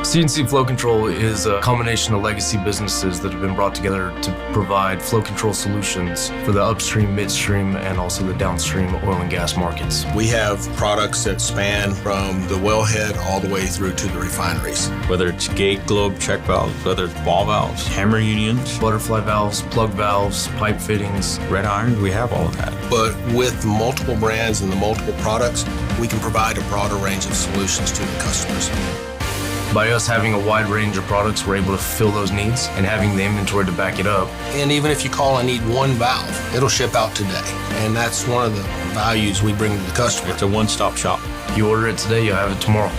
CNC Flow Control is a combination of legacy businesses that have been brought together to provide flow control solutions for the upstream, midstream, and also the downstream oil and gas markets. We have products that span from the wellhead all the way through to the refineries. Whether it's gate, globe, check valves, whether it's ball valves, hammer unions, Butterfly valves, plug valves, pipe fittings. red irons, we have all of that. But with multiple brands and the multiple products, we can provide a broader range of solutions to the customers. By us having a wide range of products, we're able to fill those needs and having the inventory to back it up. And even if you call and need one valve, it'll ship out today. And that's one of the values we bring to the customer. It's a one-stop shop. You order it today, you'll have it tomorrow.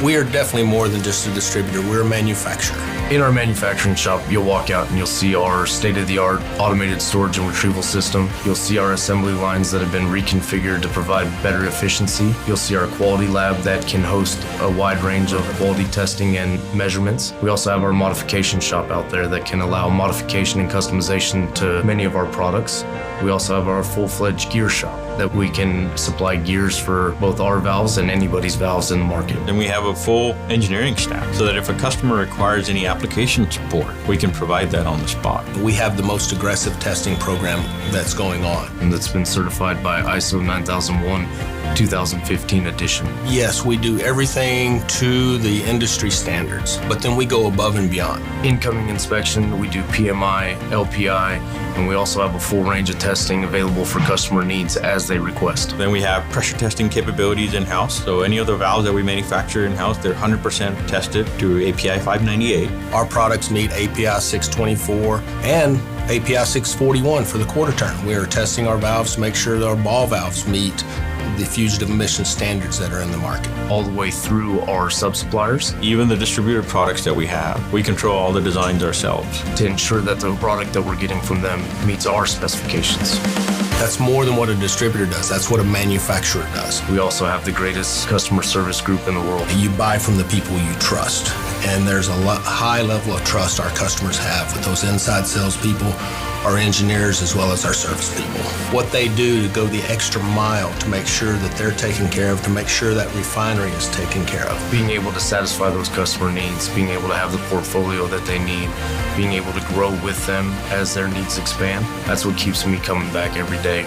We are definitely more than just a distributor. We're a manufacturer. In our manufacturing shop, you'll walk out and you'll see our state-of-the-art automated storage and retrieval system. You'll see our assembly lines that have been reconfigured to provide better efficiency. You'll see our quality lab that can host a wide range of quality testing and measurements. We also have our modification shop out there that can allow modification and customization to many of our products. We also have our full-fledged gear shop that we can supply gears for both our valves and anybody's valves in the market. Then we have a full engineering staff so that if a customer requires any application support, we can provide that on the spot. We have the most aggressive testing program that's going on. And that's been certified by ISO 9001 2015 edition. Yes, we do everything to the industry standards, but then we go above and beyond. Incoming inspection, we do PMI, LPI, and we also have a full range of testing available for customer needs as they request. Then we have pressure testing capabilities in-house. So any of the valves that we manufacture in-house, they're 100% tested to API 598. Our products meet API 624 and API 641 for the quarter turn. We are testing our valves to make sure that our ball valves meet the fugitive emission standards that are in the market. All the way through our sub-suppliers Even the distributor products that we have, we control all the designs ourselves. to ensure that the product that we're getting from them meets our specifications. That's more than what a distributor does. That's what a manufacturer does. We also have the greatest customer service group in the world. You buy from the people you trust. And there's a high level of trust our customers have with those inside salespeople, our engineers, as well as our service people. What they do to go the extra mile to make sure that they're taken care of, to make sure that refinery is taken care of. Being able to satisfy those customer needs, being able to have the portfolio that they need, being able to grow with them as their needs expand, that's what keeps me coming back every day.